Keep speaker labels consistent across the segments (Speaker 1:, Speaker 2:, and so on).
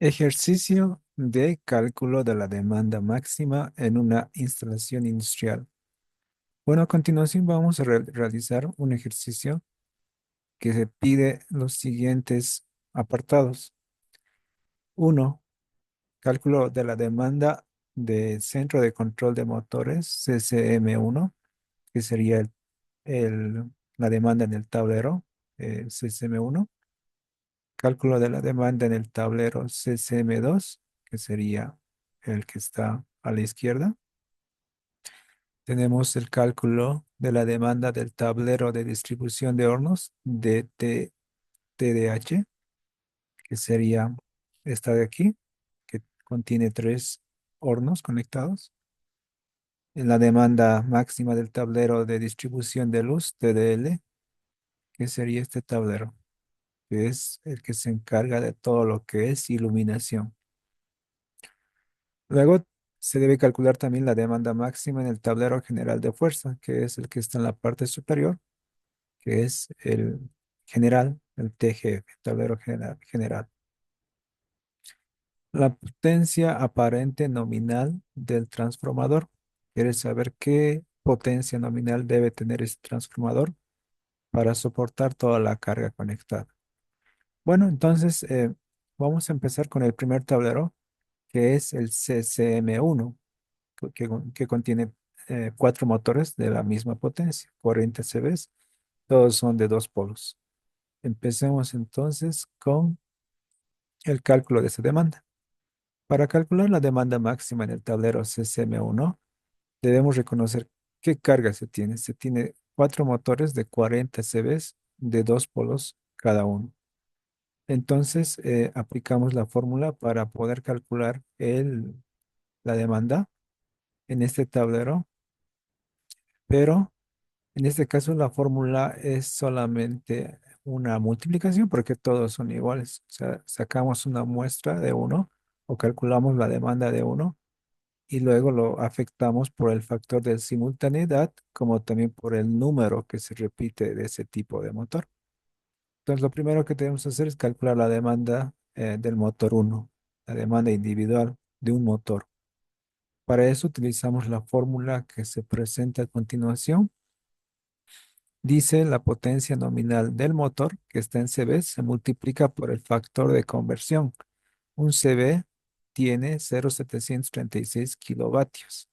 Speaker 1: Ejercicio de cálculo de la demanda máxima en una instalación industrial. Bueno, a continuación vamos a realizar un ejercicio que se pide los siguientes apartados. Uno, cálculo de la demanda del Centro de Control de Motores, CCM1, que sería la demanda en el tablero, CCM1. Cálculo de la demanda en el tablero CCM2, que sería el que está a la izquierda. Tenemos el cálculo de la demanda del tablero de distribución de hornos de TDH, que sería esta de aquí, que contiene tres hornos conectados. En la demanda máxima del tablero de distribución de luz, TDL, que sería este tablero, que es el que se encarga de todo lo que es iluminación. Luego se debe calcular también la demanda máxima en el tablero general de fuerza, que es el que está en la parte superior, que es el general, el TGF, tablero general. La potencia aparente nominal del transformador. ¿Quieres saber qué potencia nominal debe tener este transformador para soportar toda la carga conectada? Bueno, entonces vamos a empezar con el primer tablero, que es el CCM1, que contiene cuatro motores de la misma potencia, 40 CVs, todos son de dos polos. Empecemos entonces con el cálculo de esa demanda. Para calcular la demanda máxima en el tablero CCM1, debemos reconocer qué carga se tiene. Se tiene cuatro motores de 40 CVs de dos polos cada uno. Entonces, aplicamos la fórmula para poder calcular la demanda en este tablero, pero en este caso la fórmula es solamente una multiplicación porque todos son iguales. O sea, sacamos una muestra de uno o calculamos la demanda de uno y luego lo afectamos por el factor de simultaneidad como también por el número que se repite de ese tipo de motor. Entonces lo primero que tenemos que hacer es calcular la demanda del motor uno, la demanda individual de un motor. Para eso utilizamos la fórmula que se presenta a continuación. Dice la potencia nominal del motor, que está en CV, se multiplica por el factor de conversión. Un CV tiene 0,736 kilovatios.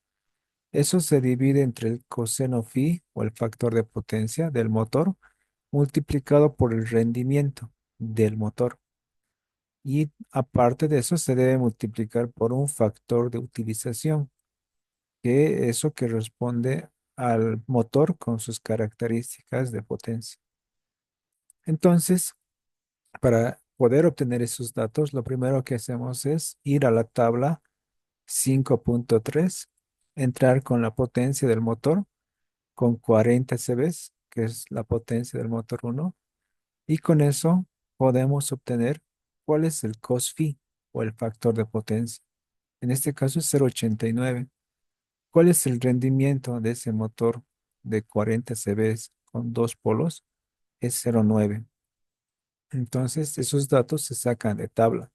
Speaker 1: Eso se divide entre el coseno phi o el factor de potencia del motor multiplicado por el rendimiento del motor. Y aparte de eso se debe multiplicar por un factor de utilización, que eso que responde al motor con sus características de potencia. Entonces, para poder obtener esos datos, lo primero que hacemos es ir a la tabla 5.3, entrar con la potencia del motor con 40 CVs, que es la potencia del motor uno, y con eso podemos obtener cuál es el cos phi o el factor de potencia. En este caso es 0,89. ¿Cuál es el rendimiento de ese motor de 40 CVs con dos polos? Es 0,9. Entonces, esos datos se sacan de tabla,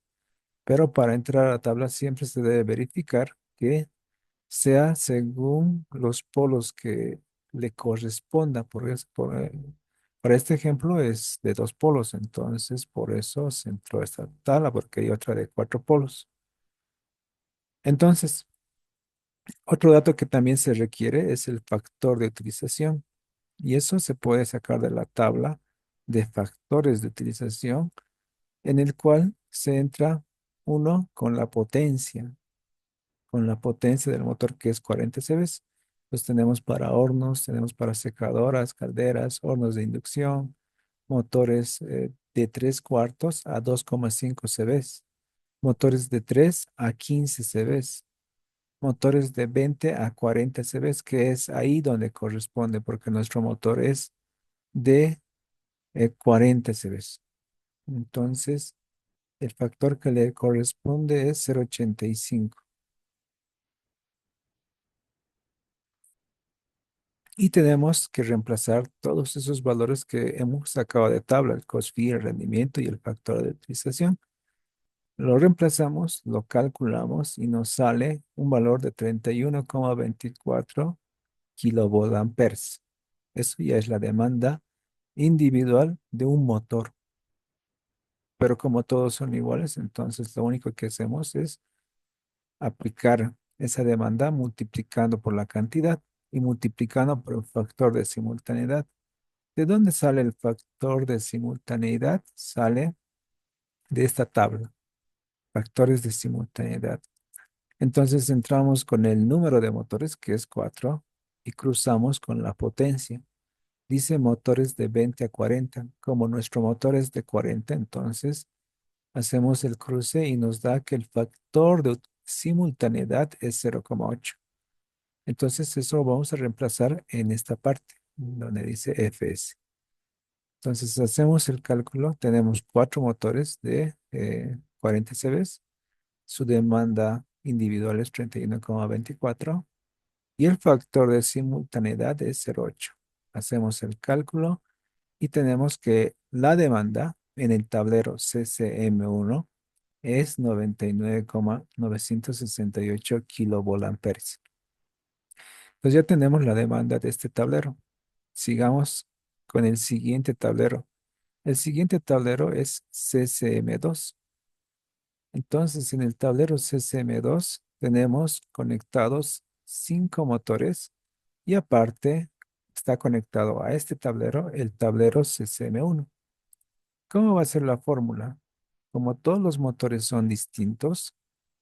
Speaker 1: pero para entrar a la tabla siempre se debe verificar que sea según los polos que le corresponda. Para este ejemplo es de dos polos, entonces por eso se entró esta tabla, porque hay otra de cuatro polos. Entonces, otro dato que también se requiere es el factor de utilización, y eso se puede sacar de la tabla de factores de utilización en el cual se entra uno con la potencia del motor que es 40 CVs. Pues tenemos para hornos, tenemos para secadoras, calderas, hornos de inducción, motores de 3 cuartos a 2,5 CVs, motores de 3 a 15 CVs, motores de 20 a 40 CVs, que es ahí donde corresponde, porque nuestro motor es de 40 CVs. Entonces, el factor que le corresponde es 0,85. Y tenemos que reemplazar todos esos valores que hemos sacado de tabla, el cost phi, el rendimiento y el factor de utilización. Lo reemplazamos, lo calculamos y nos sale un valor de 31,24 kilovolt-amperes. Eso ya es la demanda individual de un motor. Pero como todos son iguales, entonces lo único que hacemos es aplicar esa demanda multiplicando por la cantidad y multiplicando por el factor de simultaneidad. ¿De dónde sale el factor de simultaneidad? Sale de esta tabla, factores de simultaneidad. Entonces entramos con el número de motores, que es 4, y cruzamos con la potencia. Dice motores de 20 a 40. Como nuestro motor es de 40, entonces hacemos el cruce y nos da que el factor de simultaneidad es 0,8. Entonces eso lo vamos a reemplazar en esta parte, donde dice Fs. Entonces hacemos el cálculo, tenemos cuatro motores de 40 cv, su demanda individual es 31,24 y el factor de simultaneidad es 0,8. Hacemos el cálculo y tenemos que la demanda en el tablero CCM1 es 99,968 kilovolt-amperes. Entonces ya tenemos la demanda de este tablero. Sigamos con el siguiente tablero. El siguiente tablero es CCM2. Entonces en el tablero CCM2 tenemos conectados cinco motores y aparte está conectado a este tablero el tablero CCM1. ¿Cómo va a ser la fórmula? Como todos los motores son distintos,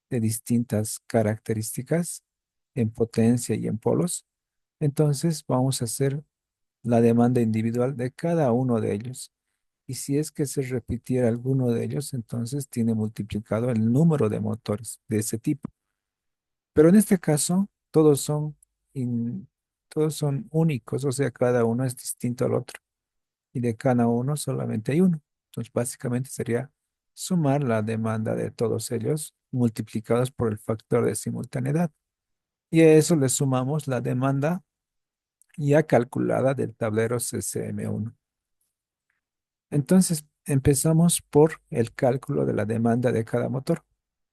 Speaker 1: de distintas características en potencia y en polos, entonces vamos a hacer la demanda individual de cada uno de ellos. Y si es que se repitiera alguno de ellos, entonces tiene multiplicado el número de motores de ese tipo. Pero en este caso, in- todos son únicos, o sea, cada uno es distinto al otro. Y de cada uno solamente hay uno. Entonces, básicamente sería sumar la demanda de todos ellos multiplicados por el factor de simultaneidad. Y a eso le sumamos la demanda ya calculada del tablero CCM1. Entonces, empezamos por el cálculo de la demanda de cada motor.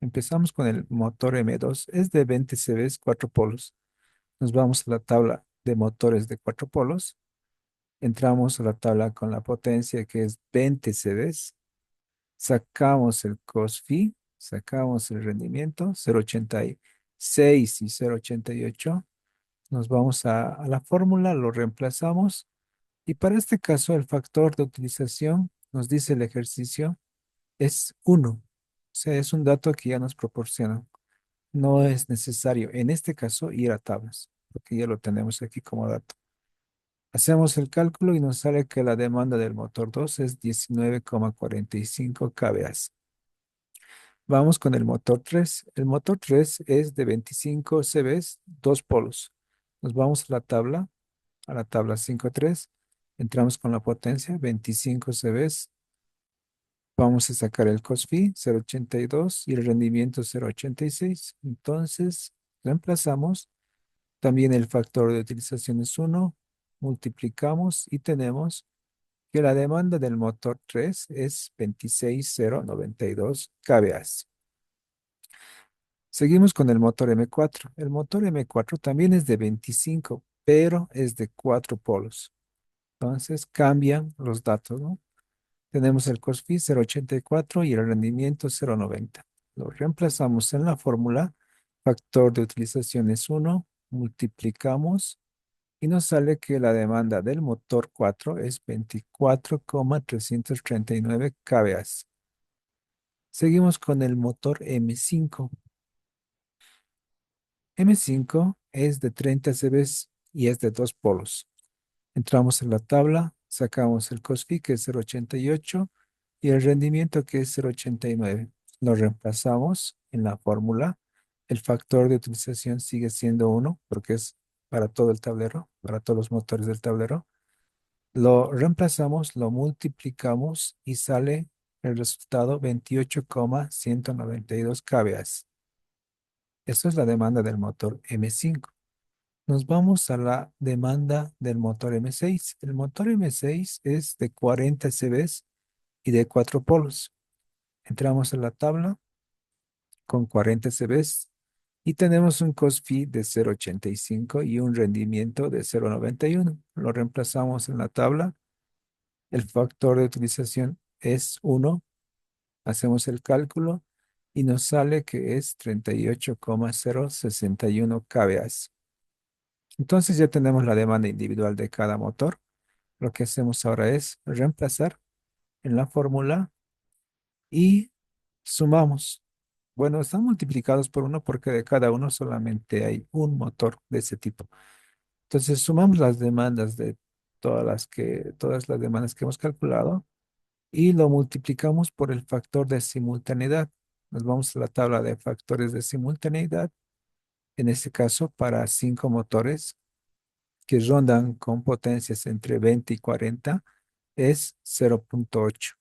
Speaker 1: Empezamos con el motor M2, es de 20 cv, 4 polos. Nos vamos a la tabla de motores de 4 polos. Entramos a la tabla con la potencia que es 20 cv. Sacamos el cos phi, sacamos el rendimiento, 0,86 y 0,88. Nos vamos a la fórmula, lo reemplazamos. Y para este caso, el factor de utilización, nos dice el ejercicio, es 1. O sea, es un dato que ya nos proporciona. No es necesario, en este caso, ir a tablas, porque ya lo tenemos aquí como dato. Hacemos el cálculo y nos sale que la demanda del motor 2 es 19,45 kVA. Vamos con el motor 3. El motor 3 es de 25 cv, dos polos. Nos vamos a la tabla 5.3. Entramos con la potencia, 25 cv. Vamos a sacar el cos phi, 0,82 y el rendimiento 0,86. Entonces, reemplazamos. También el factor de utilización es 1. Multiplicamos y tenemos que la demanda del motor 3 es 26,092 kVA. Seguimos con el motor M4. El motor M4 también es de 25, pero es de 4 polos. Entonces cambian los datos, ¿no? Tenemos el cos phi 0,84 y el rendimiento 0,90. Lo reemplazamos en la fórmula. Factor de utilización es 1. Multiplicamos y nos sale que la demanda del motor 4 es 24,339 kVA. Seguimos con el motor M5. M5 es de 30 cv y es de dos polos. Entramos en la tabla, sacamos el cos phi que es 0,88 y el rendimiento que es 0,89. Lo reemplazamos en la fórmula. El factor de utilización sigue siendo 1 porque es para todo el tablero, para todos los motores del tablero. Lo reemplazamos, lo multiplicamos y sale el resultado 28,192 kVA. Esto es la demanda del motor M5. Nos vamos a la demanda del motor M6. El motor M6 es de 40 cv y de 4 polos. Entramos en la tabla, con 40 CBs y tenemos un cost fee de 0,85 y un rendimiento de 0,91. Lo reemplazamos en la tabla. El factor de utilización es 1. Hacemos el cálculo y nos sale que es 38,061 kVA. Entonces ya tenemos la demanda individual de cada motor. Lo que hacemos ahora es reemplazar en la fórmula y sumamos. Bueno, están multiplicados por uno porque de cada uno solamente hay un motor de ese tipo. Entonces sumamos las demandas de todas las demandas que hemos calculado y lo multiplicamos por el factor de simultaneidad. Nos vamos a la tabla de factores de simultaneidad. En este caso, para 5 motores que rondan con potencias entre 20 y 40, es 0,8.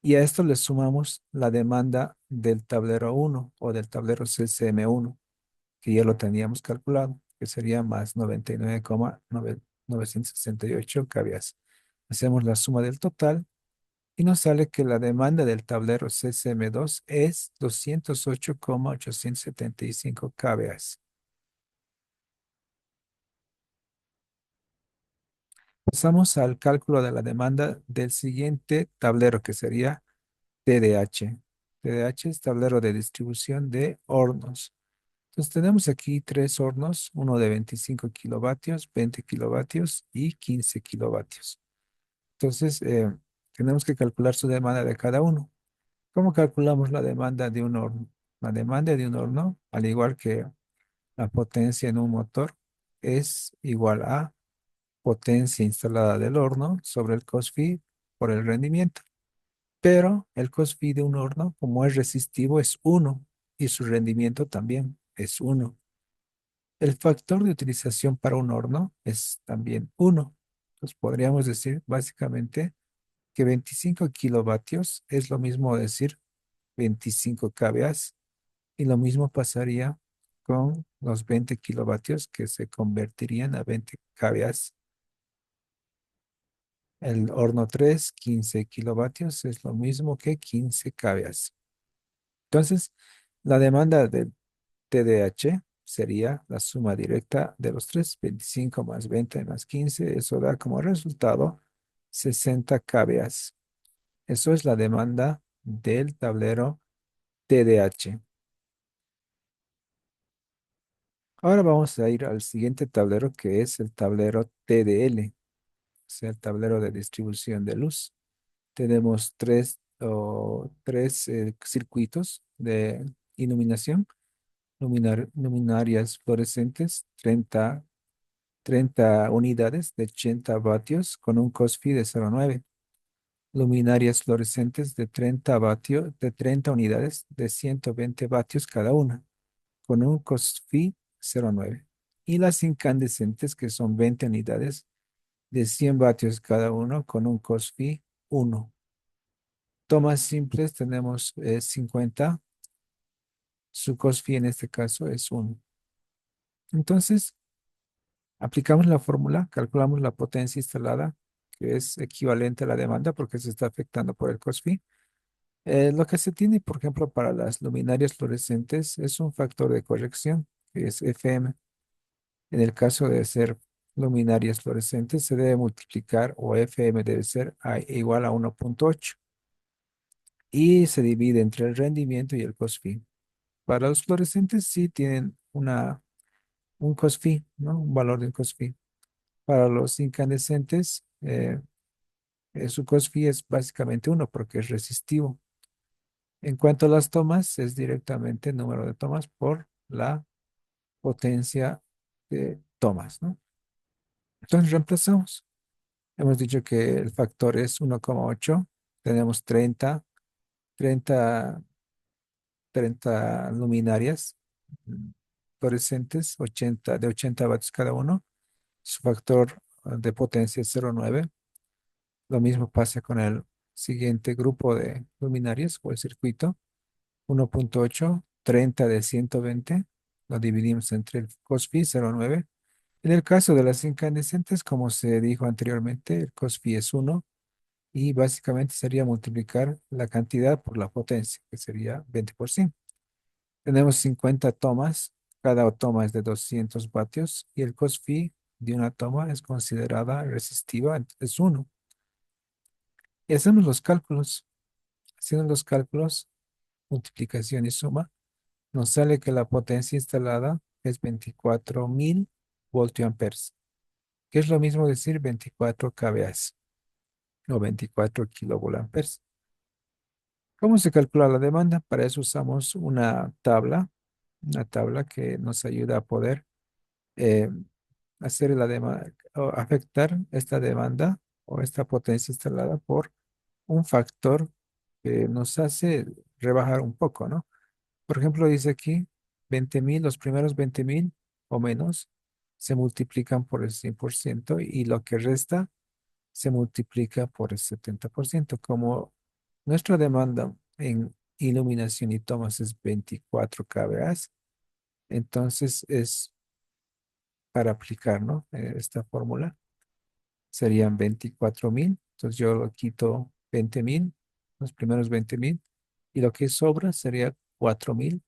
Speaker 1: Y a esto le sumamos la demanda del tablero 1 o del tablero CCM1, que ya lo teníamos calculado, que sería más 99,968 kVA. Hacemos la suma del total y nos sale que la demanda del tablero CCM2 es 208,875 kVA. Pasamos al cálculo de la demanda del siguiente tablero, que sería TDH. TDH es tablero de distribución de hornos. Entonces tenemos aquí 3 hornos, uno de 25 kilovatios, 20 kilovatios y 15 kilovatios. Entonces tenemos que calcular su demanda de cada uno. ¿Cómo calculamos la demanda de un horno? La demanda de un horno, al igual que la potencia en un motor, es igual a potencia instalada del horno sobre el cost fee por el rendimiento. Pero el cost fee de un horno, como es resistivo, es 1 y su rendimiento también es 1. El factor de utilización para un horno es también 1. Entonces podríamos decir básicamente que 25 kilovatios es lo mismo decir 25 kVA y lo mismo pasaría con los 20 kilovatios que se convertirían a 20 kVA. El horno 3, 15 kilovatios es lo mismo que 15 kVA. Entonces, la demanda del TDH sería la suma directa de los tres, 25 más 20 más 15, eso da como resultado 60 kVA. Eso es la demanda del tablero TDH. Ahora vamos a ir al siguiente tablero que es el tablero TDL, o sea, el tablero de distribución de luz. Tenemos tres circuitos de iluminación, luminarias fluorescentes, 30 unidades de 80 vatios con un COSFI de 0,9. Luminarias fluorescentes de 30 unidades de 120 vatios cada una, con un COSFI 0,9. Y las incandescentes, que son 20 unidades de 100 vatios cada uno, con un COSFI 1. Tomas simples tenemos 50, su COSFI en este caso es 1. Entonces, aplicamos la fórmula, calculamos la potencia instalada, que es equivalente a la demanda porque se está afectando por el COSFI. Lo que se tiene, por ejemplo, para las luminarias fluorescentes es un factor de corrección, que es FM. En el caso de ser luminarias fluorescentes, se debe multiplicar, o FM debe ser igual a 1,8 y se divide entre el rendimiento y el COSFI. Para los fluorescentes sí tienen un COSFI, ¿no? Un valor de un COSFI. Para los incandescentes, su COSFI es básicamente 1 porque es resistivo. En cuanto a las tomas, es directamente el número de tomas por la potencia de tomas, ¿no? Entonces reemplazamos. Hemos dicho que el factor es 1,8. Tenemos 30, 30 luminarias mm, fluorescentes, 80, de 80 vatios cada uno. Su factor de potencia es 0,9. Lo mismo pasa con el siguiente grupo de luminarias o el circuito. 1,8, 30 de 120. Lo dividimos entre el COSFI 0,9. En el caso de las incandescentes, como se dijo anteriormente, el COSFI es 1 y básicamente sería multiplicar la cantidad por la potencia, que sería 20 por 100. Tenemos 50 tomas, cada toma es de 200 vatios y el cost fee de una toma es considerada resistiva, es uno. Y hacemos los cálculos. Haciendo los cálculos, multiplicación y suma, nos sale que la potencia instalada es 24.000 voltiamperes, que es lo mismo decir 24 kVA o 24 kilovolt. ¿Cómo se calcula la demanda? Para eso usamos una tabla que nos ayuda a poder eh, hacer la demanda o afectar esta demanda o esta potencia instalada por un factor que nos hace rebajar un poco, ¿no? Por ejemplo, dice aquí 20.000, los primeros 20.000 o menos se multiplican por el 100% y lo que resta se multiplica por el 70%. Como nuestra demanda en iluminación y tomas es 24 kVA, entonces es para aplicar, ¿no? Esta fórmula serían 24.000. Entonces yo lo quito 20.000, los primeros 20.000, y lo que sobra sería 4.000.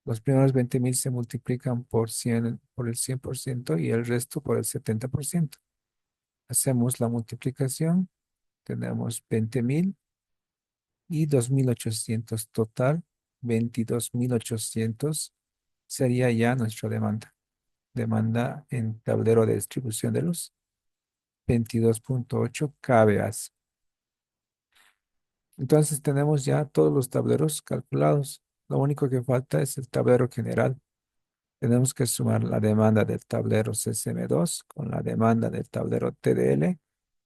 Speaker 1: Los primeros 20.000 se multiplican por 100, por el 100% y el resto por el 70%. Hacemos la multiplicación, tenemos 20.000 y 2.800 total, 22.800 sería ya nuestra demanda. Demanda en tablero de distribución de luz, 22.8 kVA. Entonces tenemos ya todos los tableros calculados. Lo único que falta es el tablero general. Tenemos que sumar la demanda del tablero CCM2 con la demanda del tablero TDL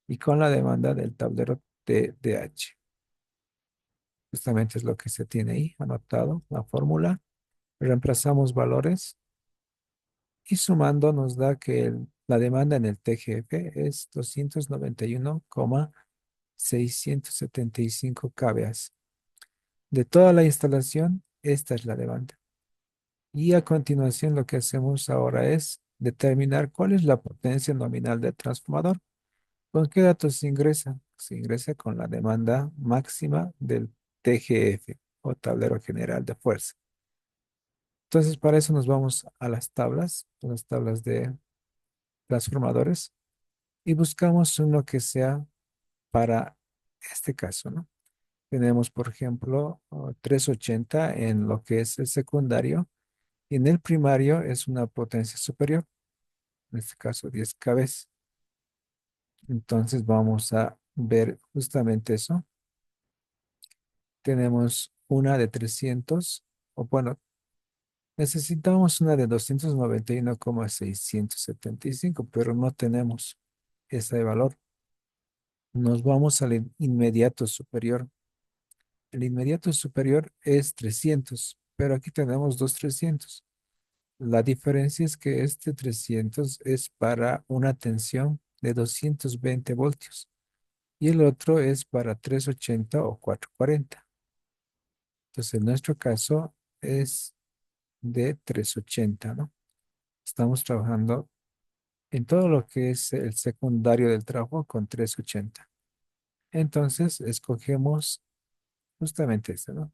Speaker 1: y con la demanda del tablero TDH. Justamente es lo que se tiene ahí anotado, la fórmula. Reemplazamos valores y sumando nos da que la demanda en el TGF es 291,675 kVA. De toda la instalación, esta es la demanda. Y a continuación lo que hacemos ahora es determinar cuál es la potencia nominal del transformador. ¿Con qué datos se ingresa? Se ingresa con la demanda máxima del TGF o tablero general de fuerza. Entonces, para eso nos vamos a las tablas de transformadores, y buscamos uno que sea para este caso, ¿no? Tenemos, por ejemplo, 380 en lo que es el secundario, y en el primario es una potencia superior, en este caso 10 kV. Entonces vamos a ver justamente eso. Tenemos una de 300, o bueno, necesitamos una de 291,675, pero no tenemos ese valor. Nos vamos al inmediato superior. El inmediato superior es 300, pero aquí tenemos dos 300. La diferencia es que este 300 es para una tensión de 220 voltios y el otro es para 380 o 440. Entonces, en nuestro caso es de 380, ¿no? Estamos trabajando en todo lo que es el secundario del trabajo con 380. Entonces, escogemos justamente este, ¿no?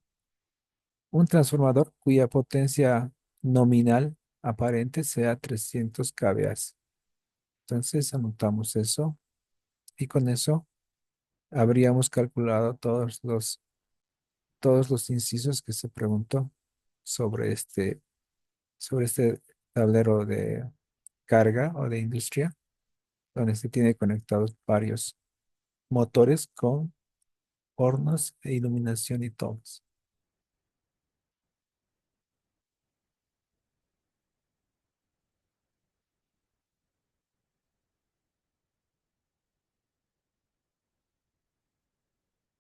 Speaker 1: Un transformador cuya potencia nominal aparente sea 300 kVA. Entonces, anotamos eso y con eso habríamos calculado todos los incisos que se preguntó sobre este tablero de carga o de industria, donde se tiene conectados varios motores con hornos e iluminación y tomas.